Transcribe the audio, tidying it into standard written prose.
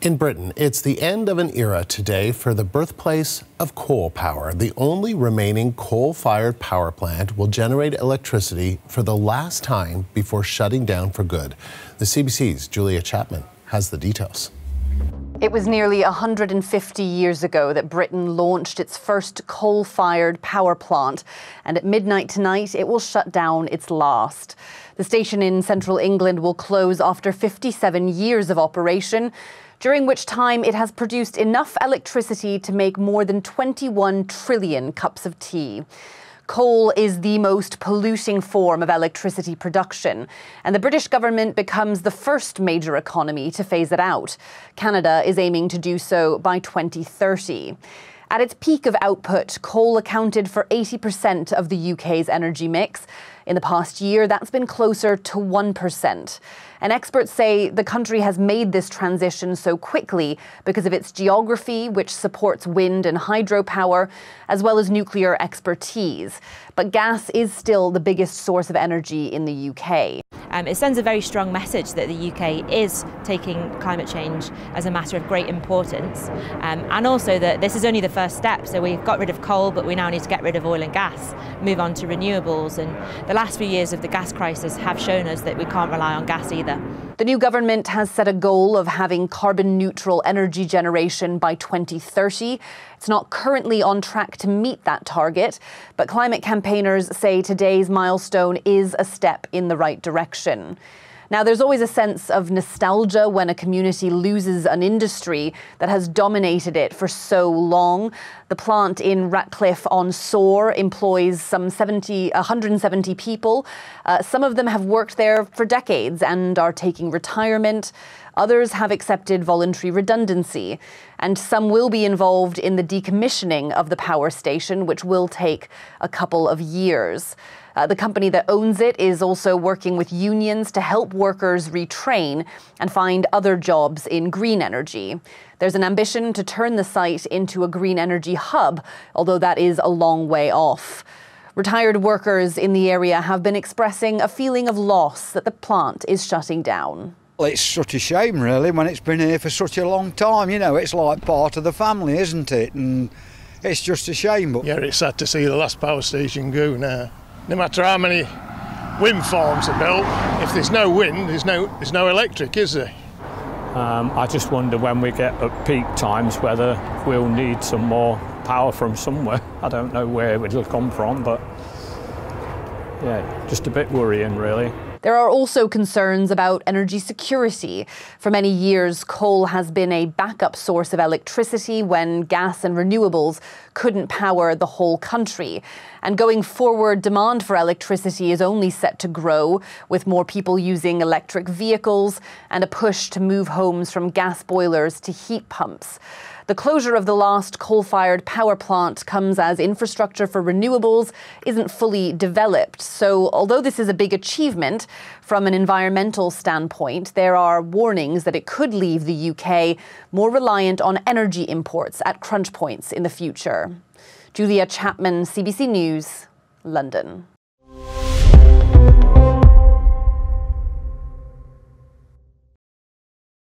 In Britain, it's the end of an era today for the birthplace of coal power. The only remaining coal-fired power plant will generate electricity for the last time before shutting down for good. The CBC's Julia Chapman has the details. It was nearly 150 years ago that Britain launched its first coal-fired power plant, and at midnight tonight it will shut down its last. The station in central England will close after 57 years of operation, during which time it has produced enough electricity to make more than 21 trillion cups of tea. Coal is the most polluting form of electricity production, and the British government becomes the first major economy to phase it out. Canada is aiming to do so by 2030. At its peak of output, coal accounted for 80% of the UK's energy mix. In the past year, that's been closer to 1%. And experts say the country has made this transition so quickly because of its geography, which supports wind and hydropower, as well as nuclear expertise. But gas is still the biggest source of energy in the UK. It sends a very strong message that the UK is taking climate change as a matter of great importance, and also that this is only the first step. So we've got rid of coal, but we now need to get rid of oil and gas, move on to renewables. And the last few years of the gas crisis have shown us that we can't rely on gas either. The new government has set a goal of having carbon-neutral energy generation by 2030. It's not currently on track to meet that target, but climate campaigners say today's milestone is a step in the right direction. Now, there's always a sense of nostalgia when a community loses an industry that has dominated it for so long. The plant in Ratcliffe-on-Soar employs some 170 people. Some of them have worked there for decades and are taking retirement. Others have accepted voluntary redundancy, and some will be involved in the decommissioning of the power station, which will take a couple of years. The company that owns it is also working with unions to help workers retrain and find other jobs in green energy. There's an ambition to turn the site into a green energy hub, although that is a long way off. Retired workers in the area have been expressing a feeling of loss that the plant is shutting down. Well, it's such a shame, really, when it's been here for such a long time. You know, it's like part of the family, isn't it? And it's just a shame. But yeah, it's sad to see the last power station go now. No matter how many wind farms are built, if there's no wind, there's no electric, is there? I just wonder when we get at peak times whether we'll need some more power from somewhere. I don't know where it'll come from, but yeah, just a bit worrying, really. There are also concerns about energy security. For many years, coal has been a backup source of electricity when gas and renewables couldn't power the whole country. And going forward, demand for electricity is only set to grow, with more people using electric vehicles and a push to move homes from gas boilers to heat pumps. The closure of the last coal-fired power plant comes as infrastructure for renewables isn't fully developed. So although this is a big achievement from an environmental standpoint, there are warnings that it could leave the UK more reliant on energy imports at crunch points in the future. Julia Chapman, CBC News, London.